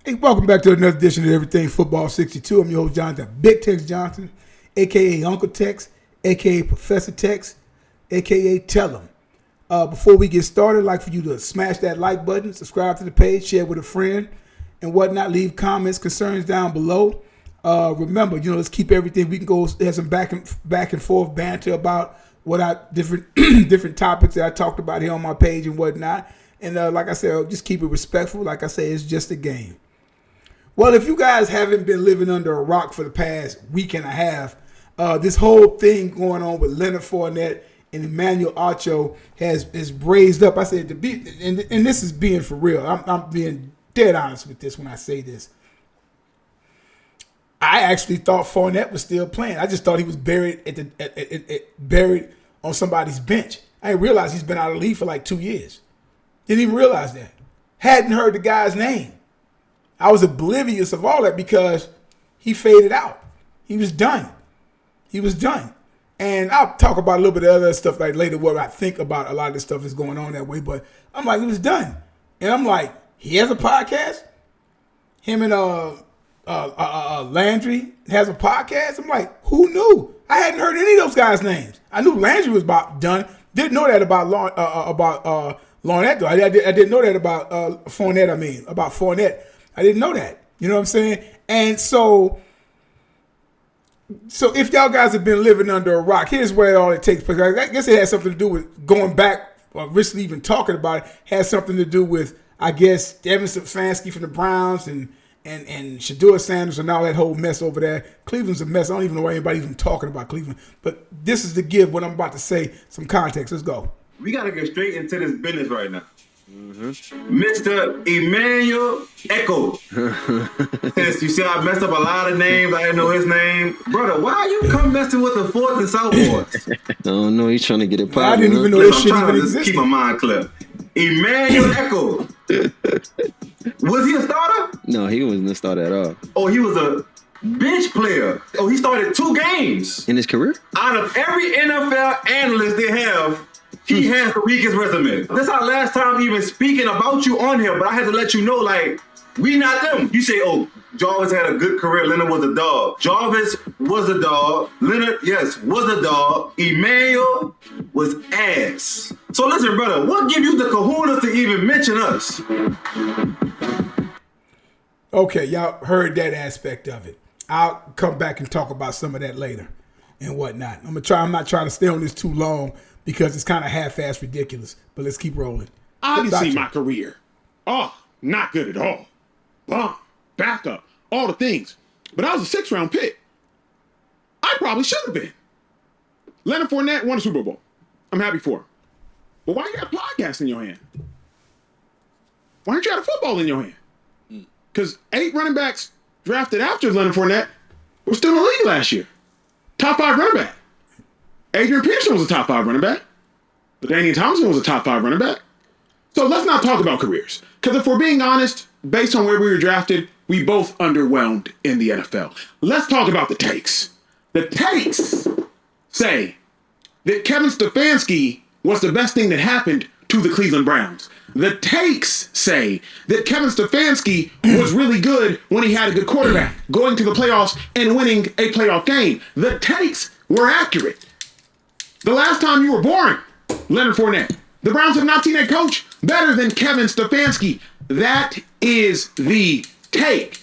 Hey, welcome back to another edition of Everything Football 62. I'm your host, Jonathan Big Tex Johnson, a.k.a. Uncle Tex, a.k.a. Professor Tex, a.k.a. Tell 'em. Before we get started, I'd like for you to smash that like button, subscribe to the page, share with a friend, and whatnot. Leave comments, concerns down below. Remember, let's keep everything. We can go have some back and forth banter about what I different topics that I talked about here on my page and whatnot. And like I said, just keep it respectful. Like I say, it's just a game. Well, if you guys haven't been living under a rock for the past week and a half, this whole thing going on with Leonard Fournette and Emmanuel Ocho has raised up. I said to be, and this is being for real. I'm being dead honest with this when I say this. I actually thought Fournette was still playing. I just thought he was buried buried on somebody's bench. I didn't realize he's been out of the league for like 2 years. Didn't even realize that. Hadn't heard the guy's name. I was oblivious of all that because he faded out. He was done. And I'll talk about a little bit of other stuff like later what I think about a lot of this stuff is going on that way. But I'm like, he was done. And I'm like, he has a podcast? Him and Landry has a podcast? I'm like, who knew? I hadn't heard any of those guys' names. I knew Landry was about done. Didn't know that about Fournette, though. I didn't know that about Fournette. About Fournette. I didn't know that. You know what I'm saying? And so if y'all guys have been living under a rock, here's where all it takes place. I guess it has something to do with going back, or recently even talking about it, has something to do with, I guess, Devin Stefanski from the Browns and Shedeur Sanders and all that whole mess over there. Cleveland's a mess. I don't even know why anybody's even talking about Cleveland. But this is to give what I'm about to say some context. Let's go. We got to get straight into this business right now. Mr. Emmanuel Echo. Since you see I messed up a lot of names, I didn't know his name. Brother, why you come messing with the Fourth and South boys? I don't know, he's trying to get it popping. I didn't even know this shit even existed. Keep my mind clear. Emmanuel Echo. Was he a starter? No, he wasn't a starter at all. Oh, he was a bench player. Oh, he started 2 games. In his career? Out of every NFL analyst they have, he has the weakest resume. This is our last time even speaking about you on here, but I had to let you know, like, we not them. You say, oh, Jarvis had a good career. Leonard was a dog. Jarvis was a dog. Leonard, yes, was a dog. Emmanuel was ass. So listen, brother, what give you the kahunas to even mention us? Okay, y'all heard that aspect of it. I'll come back and talk about some of that later and whatnot. I'm not trying to stay on this too long, because it's kind of half-assed ridiculous. But let's keep rolling. Obviously, my career. Oh, not good at all. Bomb, backup, all the things. But I was a 6th-round pick. I probably should have been. Leonard Fournette won a Super Bowl. I'm happy for him. But why you got a podcast in your hand? Why don't you have a football in your hand? Because 8 running backs drafted after Leonard Fournette were still in the league last year. Top 5 running back. Adrian Peterson was a top 5 running back. LaDainian Thompson was a top 5 running back. So let's not talk about careers. Because if we're being honest, based on where we were drafted, we both underwhelmed in the NFL. Let's talk about the takes. The takes say that Kevin Stefanski was the best thing that happened to the Cleveland Browns. The takes say that Kevin Stefanski was really good when he had a good quarterback, going to the playoffs and winning a playoff game. The takes were accurate. The last time you were born, Leonard Fournette. The Browns have not seen a coach better than Kevin Stefanski. That is the take.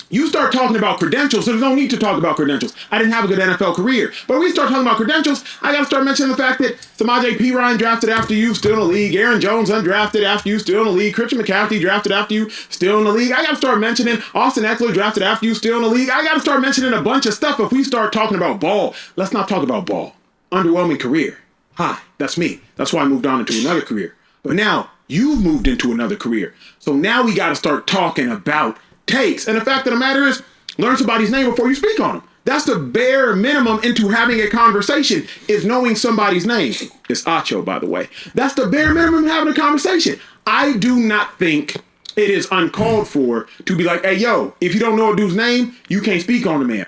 You start talking about credentials, so there's no need to talk about credentials. I didn't have a good NFL career. But when we start talking about credentials, I got to start mentioning the fact that Samaje Perine drafted after you, still in the league. Aaron Jones undrafted after you, still in the league. Christian McCaffrey drafted after you, still in the league. I got to start mentioning Austin Eckler drafted after you, still in the league. I got to start mentioning a bunch of stuff if we start talking about ball. Let's not talk about ball. Underwhelming career. Hi, that's me. That's why I moved on into another career. But now you've moved into another career. So now we got to start talking about takes. And the fact of the matter is, learn somebody's name before you speak on them. That's the bare minimum into having a conversation, is knowing somebody's name. It's Acho, by the way. That's the bare minimum of having a conversation. I do not think it is uncalled for to be like, hey, yo, if you don't know a dude's name, you can't speak on the man.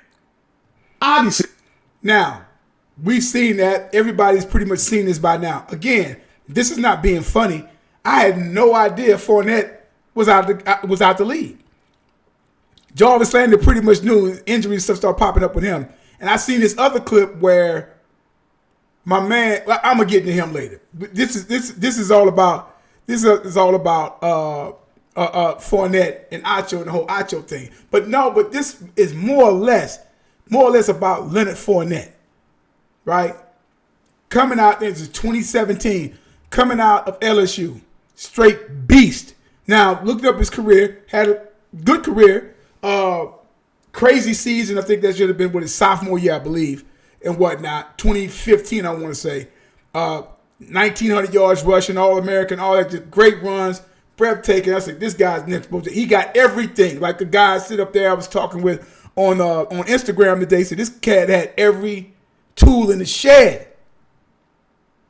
Obviously. Now, we've seen that. Everybody's pretty much seen this by now. Again, this is not being funny. I had no idea Fournette was out the league. Jarvis Landry pretty much knew injuries and stuff started popping up with him. And I seen this other clip where my man, I'm gonna get to him later. This is all about Fournette and Acho and the whole Acho thing. But this is more or less about Leonard Fournette, right? Coming out, this is 2017, coming out of LSU, straight beast. Now, looked up his career, had a good career, crazy season. I think that should have been his sophomore year, I believe, and whatnot. 2015, I want to say. 1,900 yards rushing, All-American, all that, just great runs, breathtaking. I said, this guy's next. He got everything. Like the guy sit up there I was talking with on Instagram today, said this cat had every tool in the shed.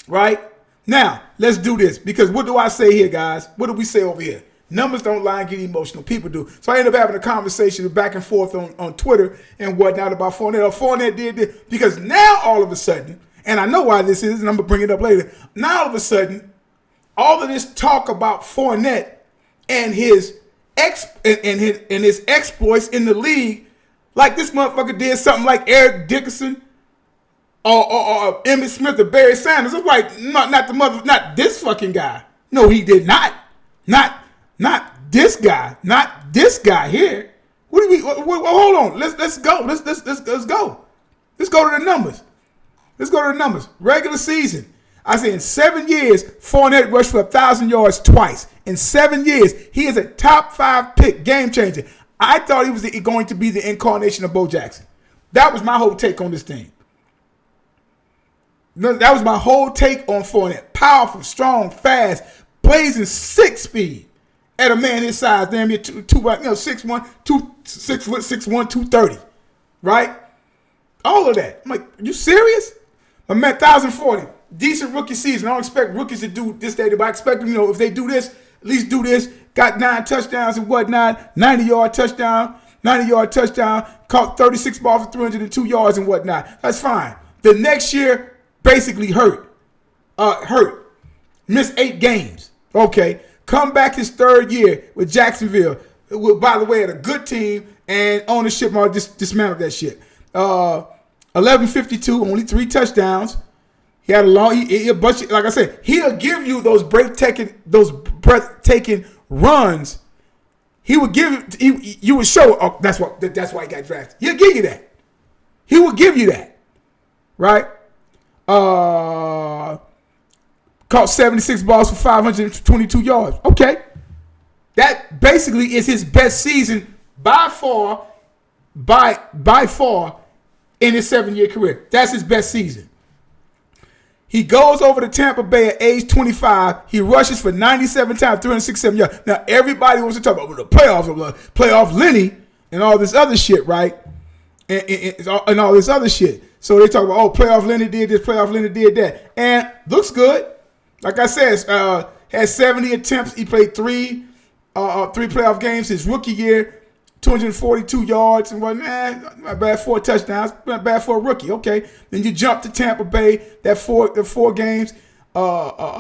Right? Now, let's do this. Because what do I say here, guys? What do we say over here? Numbers don't lie and get emotional. People do. So I ended up having a conversation back and forth on Twitter and whatnot about Fournette. Fournette did this. Because now all of a sudden, and I know why this is, and I'm going to bring it up later. Now all of a sudden, all of this talk about Fournette and his exploits in the league, like this motherfucker did something like Eric Dickerson or Emmitt Smith or Barry Sanders. It's like, not this fucking guy. No, he did not. Not this guy. Not this guy here. What do we? Hold on. Let's go. Let's go. Let's go to the numbers. Regular season. I say in 7 years, Fournette rushed for 1,000 yards twice. In 7 years, he is a top 5 pick, game changer. I thought he was going to be the incarnation of Bo Jackson. That was my whole take on this thing. That was my whole take on Fournette. Powerful, strong, fast, blazing 6-speed. At a man his size, damn near 6'1", 230, right? All of that. I'm like, you serious? My man, 1,040, decent rookie season. I don't expect rookies to do this, but I expect them, if they do this, at least do this. Got 9 touchdowns and whatnot, 90-yard touchdown, caught 36 balls for 302 yards and whatnot. That's fine. The next year, basically hurt. Missed 8 games. Okay. Come back his 3rd year with Jacksonville. By the way, had a good team and ownership dismantled that shit. 1152, only 3 touchdowns. He had a bunch of, like I said, he'll give you those breathtaking runs. He would give you would show. Oh, that's why he got drafted. He'll give you that. He will give you that, right? Caught 76 balls for 522 yards. Okay. That basically is his best season by far in his 7-year career. That's his best season. He goes over to Tampa Bay at age 25. He rushes for 97 times, 367 yards. Now, everybody wants to talk about the playoff Lenny and all this other shit, right? And all this other shit. So they talk about, playoff Lenny did this, playoff Lenny did that. And looks good. Like I said, had 70 attempts. He played three playoff games his rookie year, 242 yards and whatnot. Not bad, 4 touchdowns. Not bad for a rookie. Okay. Then you jump to Tampa Bay, the 4 games,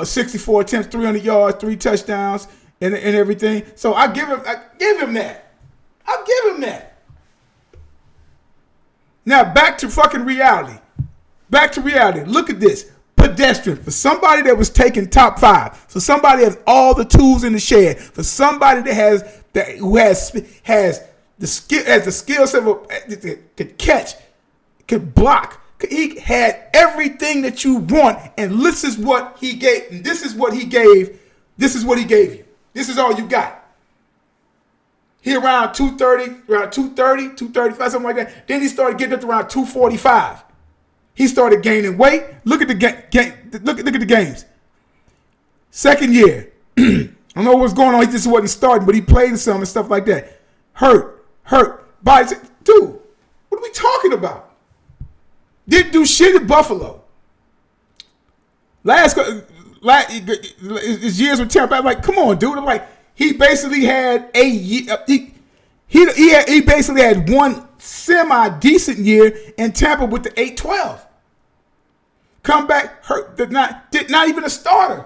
64 attempts, 300 yards, 3 touchdowns, and everything. So I give him that. I'll give him that. Now back to fucking reality. Look at this. Pedestrian. For somebody that was taken top 5. For somebody that has all the tools in the shed. For somebody that has the skill set, could catch, could block. He had everything that you want, and this is what he gave. And this is what he gave. This is what he gave you. This is all you got. He around 235, something like that. Then he started getting up to around 245. He started gaining weight. Look at the look at the games. 2nd year. I don't know what's going on. He just wasn't starting, but he played some and stuff like that. Hurt. Dude, what are we talking about? Didn't do shit at Buffalo. His years with Tampa, I'm like, come on, dude. I'm like, he basically had a year. He basically had one semi-decent year in Tampa with the 8-12. Come back, hurt, not even a starter.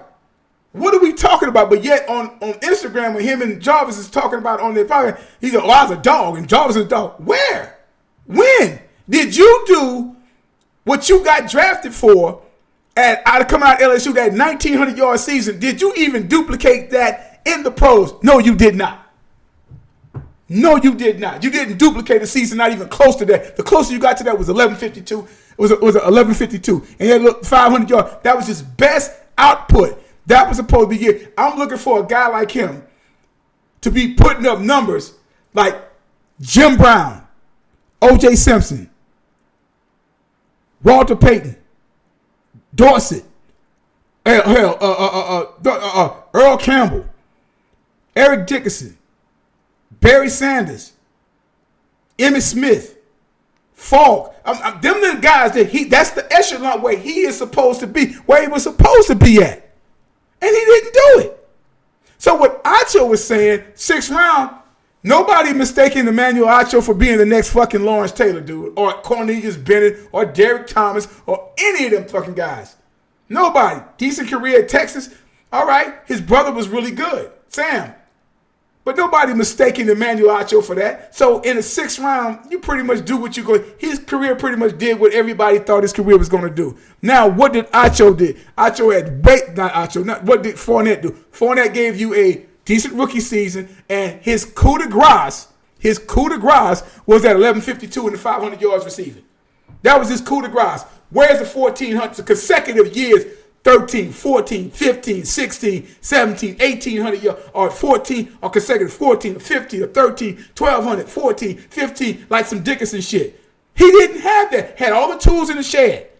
What are we talking about? But yet on Instagram, when him and Jarvis is talking about on their podcast, he's like, I was a dog, and Jarvis is a dog. Where? When? Did you do what you got drafted for out of coming out of LSU, that 1,900-yard season? Did you even duplicate that in the pros? No, you did not. No, you did not. You didn't duplicate the season, not even close to that. The closer you got to that was 1152. It was 1152. And you had 500 yards. That was his best output. That was supposed to be it. I'm looking for a guy like him to be putting up numbers like Jim Brown, O.J. Simpson, Walter Payton, Dorsett, Earl Campbell, Eric Dickerson, Barry Sanders, Emmitt Smith, Falk. Them the guys that's the echelon where he is supposed to be, where he was supposed to be at. And he didn't do it. So what Acho was saying, 6th round, nobody mistaking Emmanuel Acho for being the next fucking Lawrence Taylor dude, or Cornelius Bennett, or Derek Thomas, or any of them fucking guys. Nobody. Decent career at Texas. All right. His brother was really good, Sam. But nobody mistaking Emmanuel Acho for that. So in the 6th round, you pretty much do what you go. His career pretty much did what everybody thought his career was going to do. Now, what did Acho do? Acho had what did Fournette do? Fournette gave you a decent rookie season, and his coup de grace was at 1152 and the 500 yards receiving. That was his coup de grace. Where's the 1,400 consecutive years? 13, 14, 15, 16, 17, 1,800 yards, or 14, or consecutive 14, or 15, or 13, 1,200, 14, 15, like some Dickerson shit. He didn't have that. Had all the tools in the shed.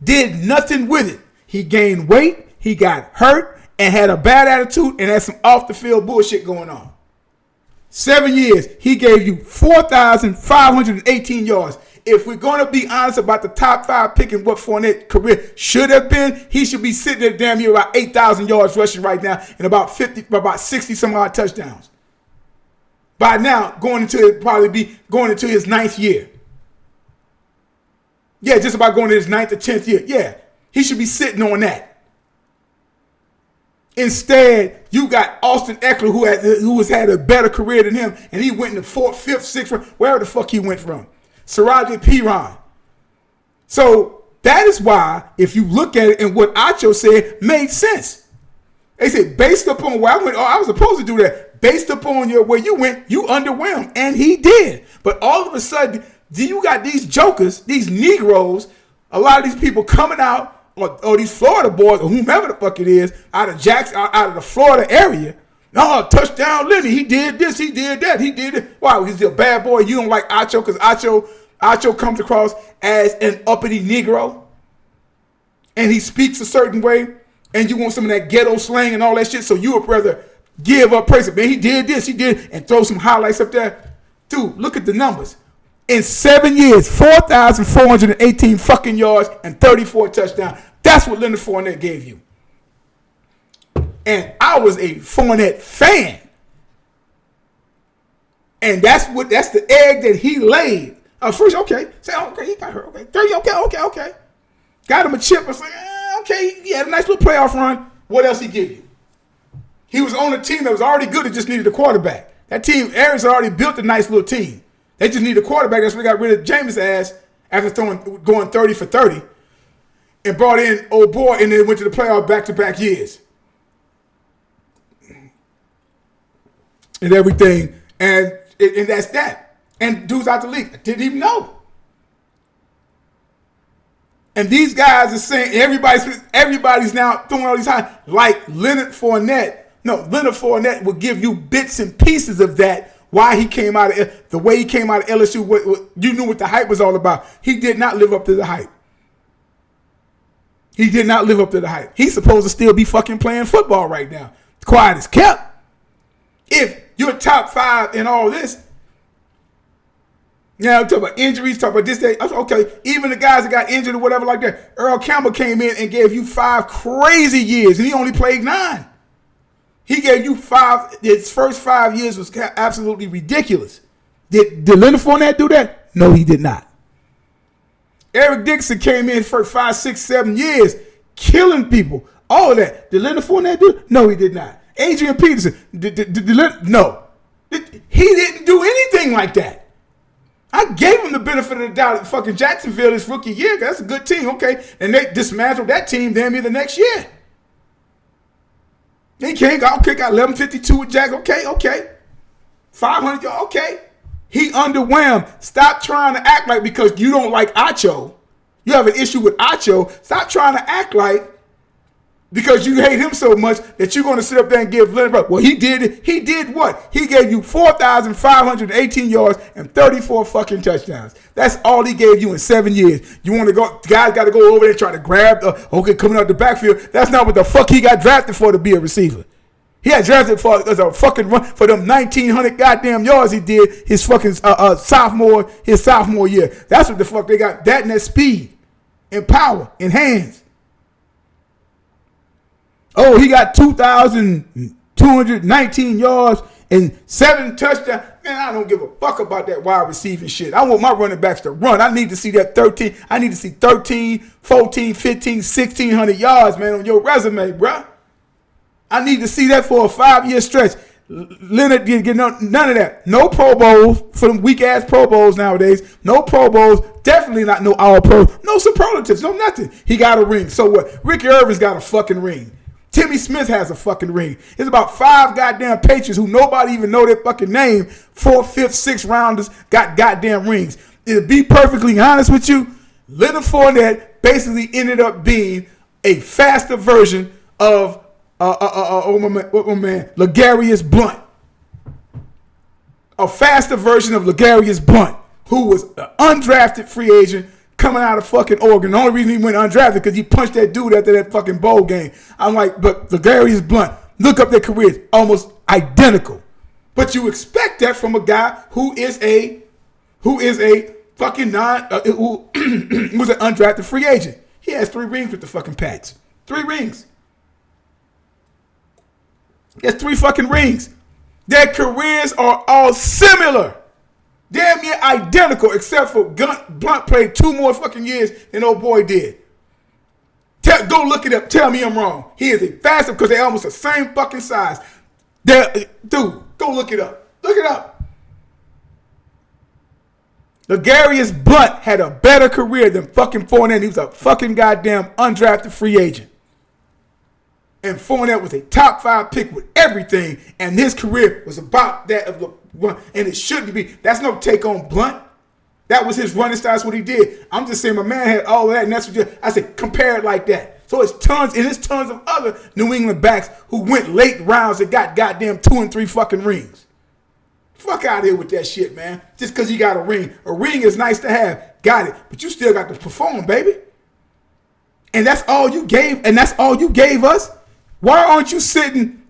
Did nothing with it. He gained weight, he got hurt, and had a bad attitude, and had some off-the-field bullshit going on. 7 years, he gave you 4,518 yards. If we're going to be honest about the top 5 pick and what Fournette's career should have been, he should be sitting there damn near about 8,000 yards rushing right now and about 60 some odd touchdowns. By now, going into his 9th year. Yeah, just about going to his 9th or 10th year. Yeah, he should be sitting on that. Instead, you got Austin Eckler, who has had a better career than him, and he went in the 4th, 5th, 6th, wherever the fuck he went from. Saraji Piran. So that is why, if you look at it and what Acho said made sense. They said, based upon where I went, I was supposed to do that. Based upon where you went, you underwhelmed. And he did. But all of a sudden, you got these jokers, these Negroes, a lot of these people coming out, or these Florida boys, or whomever the fuck it is, out of the Florida area. No, touchdown Lenny. He did this. He did that. He did it. Wow, he's a bad boy. You don't like Acho because Acho comes across as an uppity Negro. And he speaks a certain way. And you want some of that ghetto slang and all that shit. So you would rather give up praise. Man, he did this. He did. And throw some highlights up there. Dude, look at the numbers. In 7 years, 4,418 fucking yards and 34 touchdowns. That's what Leonard Fournette gave you. And I was a Fournette fan. And that's the egg that he laid. First, okay. Say, okay, he got hurt. Okay. 30, okay. Got him a chip. I was like, okay, he had a nice little playoff run. What else he give you? He was on a team that was already good. It just needed a quarterback. That team, Arians had already built a nice little team. They just needed a quarterback. That's why they got rid of Jameis' ass after going 30 for 30. And brought in old boy, and then went to the playoff back-to-back years. And everything, and that's that. And dudes out the league, I didn't even know. And these guys are saying everybody's now throwing all these high, like Leonard Fournette. No, Leonard Fournette will give you bits and pieces of that. Why he came out of the way he came out of LSU, what you knew what the hype was all about. He did not live up to the hype. He did not live up to the hype. He's supposed to still be fucking playing football right now. Quiet as kept. If you're top 5 in all this, now talk about injuries, talk about this, that. Okay, even the guys that got injured or whatever like that. Earl Campbell came in and gave you 5 crazy years, and he only played 9. He gave you 5. His first 5 years was absolutely ridiculous. Did Leonard Fournette do that? No, he did not. Eric Dixon came in for 5, 6, 7 years, killing people. All of that. Did Leonard Fournette do it? No, he did not. Adrian Peterson, no. He didn't do anything like that. I gave him the benefit of the doubt at fucking Jacksonville his rookie year. That's a good team, okay? And they dismantled that team damn near the next year. He got 1152 with Jack. Okay. 500, okay. He underwhelmed. Stop trying to act like because you don't like Acho. You have an issue with Acho. Stop trying to act like because you hate him so much that you're going to sit up there and give Leonard. Well, he did what? He gave you 4,518 yards and 34 fucking touchdowns. That's all he gave you in 7 years. You want to go? Guys got to go over there and try to grab. Coming out the backfield. That's not what the fuck he got drafted for to be a receiver. He had drafted for as a fucking run for them 1,900 goddamn yards he did his fucking sophomore year. That's what the fuck they got. That and that speed and power and hands. Oh, he got 2,219 yards and 7 touchdowns. Man, I don't give a fuck about that wide receiving shit. I want my running backs to run. I need to see that 13. I need to see 13, 14, 15, 1,600 yards, man, on your resume, bruh. I need to see that for a 5-year stretch. Leonard didn't get none of that. No Pro Bowls for them weak-ass Pro Bowls nowadays. No Pro Bowls. Definitely not no All-Pro. No superlatives. No nothing. He got a ring. So what? Ricky Irvin's got a fucking ring. Timmy Smith has a fucking ring. There's about 5 goddamn Patriots who nobody even know their fucking name. 4th, 5th, 6th rounders got goddamn rings. To be perfectly honest with you, Leonard Fournette basically ended up being a faster version of LeGarrette Blount. A faster version of LeGarrette Blount, who was an undrafted free agent coming out of fucking Oregon. The only reason he went undrafted because he punched that dude after that fucking bowl game. I'm like, but LeGarrette Blount, look up their careers, almost identical. But you expect that from a guy who is a fucking who was an undrafted free agent. He has 3 rings with the fucking Pats. 3 rings. He has 3 fucking rings. Their careers are all similar. Damn near identical, except for Blount played 2 more fucking years than old boy did. Go look it up. Tell me I'm wrong. He is a faster because they're almost the same fucking size. Dude, go look it up. Look it up. LeGarrette Blount had a better career than fucking Fournette. He was a fucking goddamn undrafted free agent. And Fournette was a top 5 pick with everything, and his career was about that of LeBron, and it shouldn't be. That's no take on Blount. That was his running style. That's what he did. I'm just saying my man had all of that, and that's what I said, compare it like that. So it's tons of other New England backs who went late rounds and got goddamn 2 and 3 fucking rings. Fuck out of here with that shit, man. Just because you got a ring. A ring is nice to have. Got it. But you still got to perform, baby. And that's all you gave, us? Why aren't you sitting,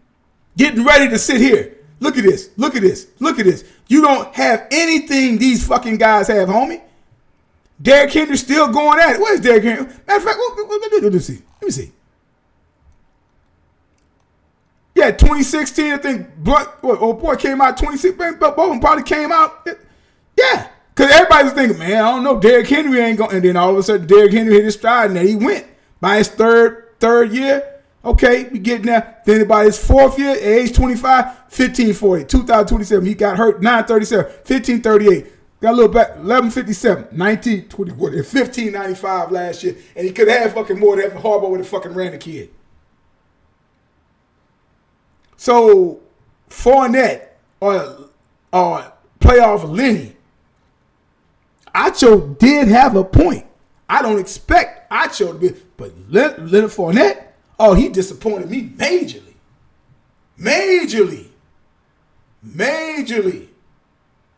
getting ready to sit here? Look at this. Look at this. Look at this. You don't have anything these fucking guys have, homie. Derrick Henry's still going at it. Where's Derrick Henry? Matter of fact, let me see. Let me see. Yeah, 2016, I think old boy came out 2016. Both of them probably came out. Yeah. Because everybody was thinking, man, I don't know, Derrick Henry ain't going. And then all of a sudden, Derrick Henry hit his stride, and then he went. By his third year, okay, we getting there. Then by his 4th year, at age 25, 1540, 2027. He got hurt, 937, 1538. Got a little back, 1157, 1921, and 1595 last year. And he could have had fucking more than Harbaugh would have fucking ran the kid. So, Fournette or playoff Lenny, Acho did have a point. I don't expect Acho to be, but Leonard Fournette, oh, he disappointed me majorly.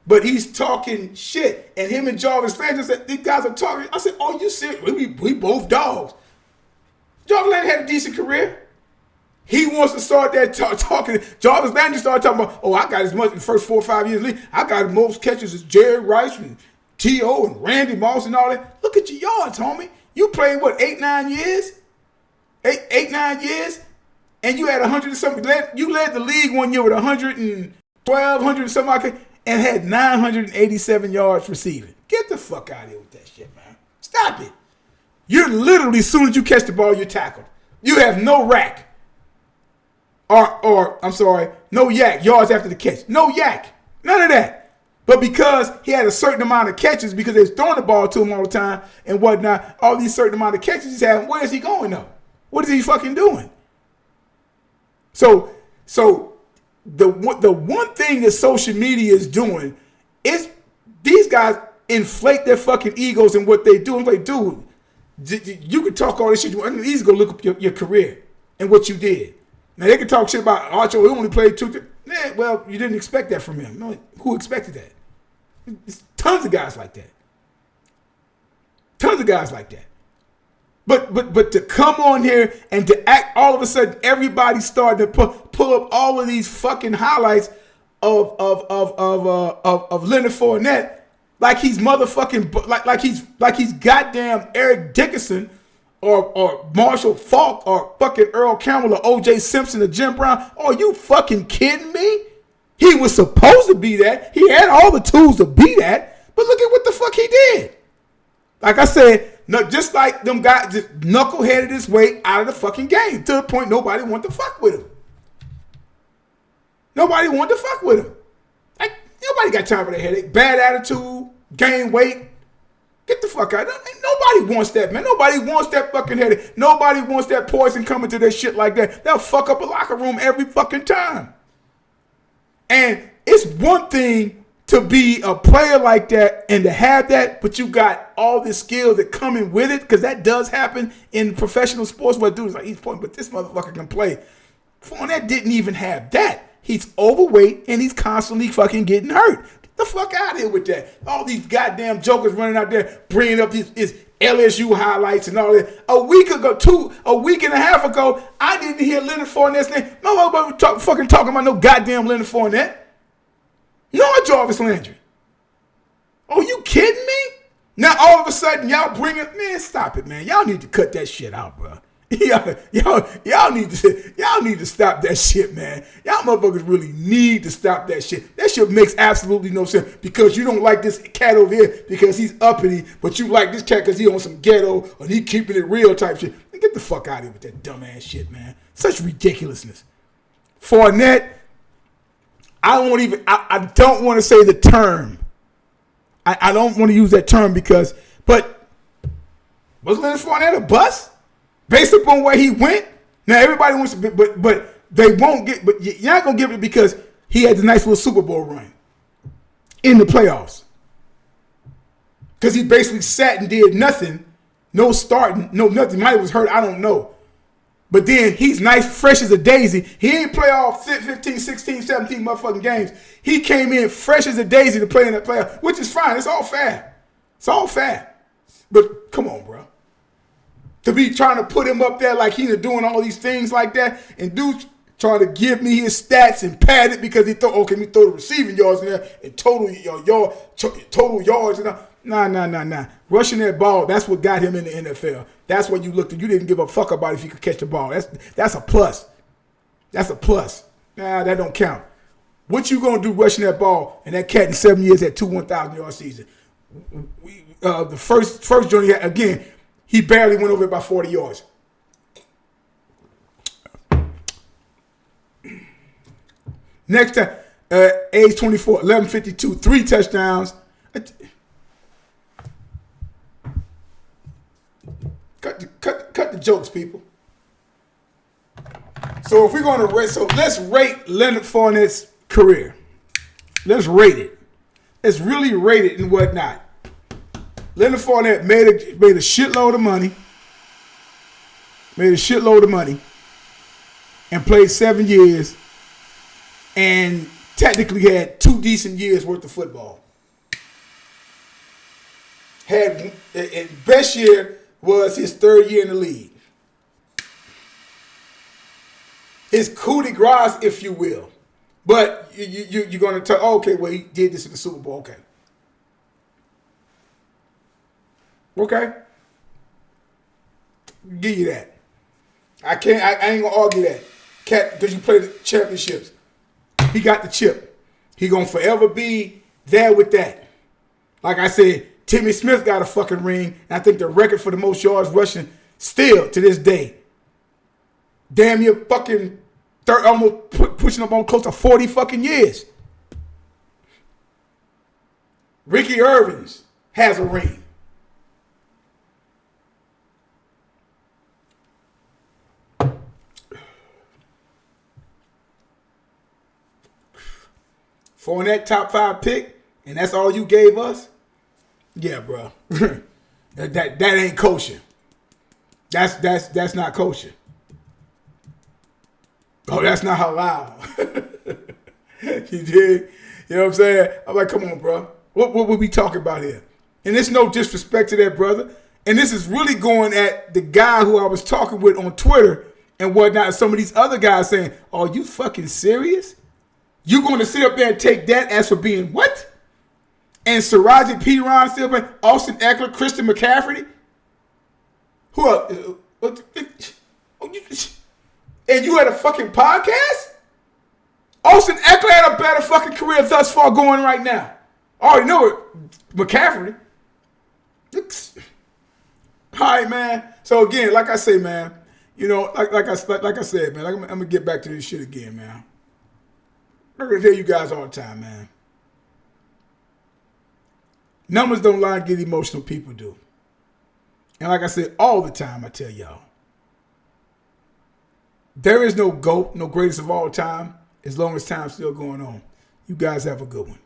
But he's talking shit. And him and Jarvis Landry said, these guys are talking. I said, oh, you serious? We both dogs. Jarvis Landry had a decent career. He wants to start that talking. Jarvis Landry started talking about, oh, I got as much in the first 4 or 5 years league. I got the most catches as Jerry Rice and T.O. and Randy Moss and all that. Look at your yards, homie. You played, 8-9 years? 8-9 years? And you had 100 and something. You led the league one year with 112, 100 and something, and had 987 yards receiving. Get the fuck out of here with that shit, man. Stop it. You're literally, as soon as you catch the ball, you're tackled. You have no rack. Or I'm sorry, no yak, yards after the catch. No yak. None of that. But because he had a certain amount of catches, because they was throwing the ball to him all the time and whatnot, all these certain amount of catches he's having, where is he going though? What is he fucking doing? So the one thing that social media is doing is these guys inflate their fucking egos in what they do. I'm like, dude, you can talk all this shit. I mean, easy to go look up your career and what you did. Now, they can talk shit about Archo. He only played 2. Well, you didn't expect that from him. No, who expected that? There's tons of guys like that. Tons of guys like that. But to come on here and to act, all of a sudden, everybody started to pull up all of these fucking highlights of Leonard Fournette like he's motherfucking like he's goddamn Eric Dickerson or Marshall Faulk or fucking Earl Campbell or O.J. Simpson or Jim Brown. Are you fucking kidding me? He was supposed to be that. He had all the tools to be that. But look at what the fuck he did. Like I said, no, just like them guys just knuckleheaded his way out of the fucking game to the point nobody wanted to fuck with him. Nobody wanted to fuck with him. Like, nobody got time for that headache. Bad attitude, gain weight. Get the fuck out. Nobody wants that, man. Nobody wants that fucking headache. Nobody wants that poison coming to their shit like that. They'll fuck up a locker room every fucking time. And it's one thing to be a player like that and to have that, but you got all the skills that come in with it, because that does happen in professional sports where dudes like, he's pointing, but this motherfucker can play. Fournette didn't even have that. He's overweight and he's constantly fucking getting hurt. Get the fuck out of here with that. All these goddamn jokers running out there bringing up his LSU highlights and all that. A week and a half ago, I didn't hear Leonard Fournette's name. Nobody fucking talking about no goddamn Leonard Fournette. Nor Jarvis Landry. Oh, you kidding me? Now all of a sudden y'all bring it, man. Stop it, man. Y'all need to cut that shit out, bro. Y'all need to stop that shit, man. Y'all motherfuckers really need to stop that shit. That shit makes absolutely no sense, because you don't like this cat over here because he's uppity, but you like this cat because he on some ghetto or he keeping it real type shit. Man, get the fuck out of here with that dumbass shit, man. Such ridiculousness. Fournette, I don't want to say the term. I don't want to use that term but was Leonard Fournette a bust? Based upon where he went? Now everybody wants to, but they won't get, but you're not going to give it because he had the nice little Super Bowl run in the playoffs. Because he basically sat and did nothing. No starting, no nothing. Might was hurt, I don't know. But then he's nice, fresh as a daisy. He ain't play all 15, 16, 17 motherfucking games. He came in fresh as a daisy to play in that playoff, which is fine. It's all fair. It's all fair. But come on, bro. To be trying to put him up there like he's doing all these things like that, and dudes trying to give me his stats and pad it because he thought, okay, let me throw the receiving yards in there and total yards. Nah. Rushing that ball, that's what got him in the NFL. That's what you looked at. You didn't give a fuck about if he could catch the ball. That's a plus. That's a plus. Nah, that don't count. What you gonna do rushing that ball and that cat in 7 years had 2 1,000-yard season? The first journey, again, he barely went over it by 40 yards. Next time, age 24, 1152, 3 touchdowns. Cut the jokes, people. So if we're going to rate, let's rate Leonard Fournette's career. Let's rate it. Let's really rate it and whatnot. Leonard Fournette made a shitload of money. And played 7 years. And technically had 2 decent years worth of football. Had his best year was his 3rd year in the league. His coup de grace, if you will. But you're going to tell, okay, well, he did this in the Super Bowl. Okay. Give you that. I ain't going to argue that. Cat, because you played the championships. He got the chip. He going to forever be there with that. Like I said, Timmy Smith got a fucking ring. And I think the record for the most yards rushing still to this day damn near fucking almost pushing up on close to 40 fucking years. Ricky Irvins has a ring. Fournette top 5 pick, and that's all you gave us? Yeah, bro. that ain't kosher. That's not kosher. Oh, that's not halal. You dig? You know what I'm saying? I'm like, come on, bro. What we talking about here? And it's no disrespect to that brother. And this is really going at the guy who I was talking with on Twitter and whatnot. And some of these other guys saying, "Are you fucking serious? You going to sit up there and take that as for being what?" And Saraji P. Ron still playing, Austin Eckler, Christian McCaffrey. Who else? And you had a fucking podcast? Austin Eckler had a better fucking career thus far going right now. I already know it. McCaffrey. All right, man. So again, like I say, man, you know, like I said, man, I'm gonna get back to this shit again, man. I'm gonna tell you guys all the time, man. Numbers don't lie, get emotional, people do. And like I said all the time, I tell y'all, there is no GOAT, no greatest of all time, as long as time's still going on. You guys have a good one.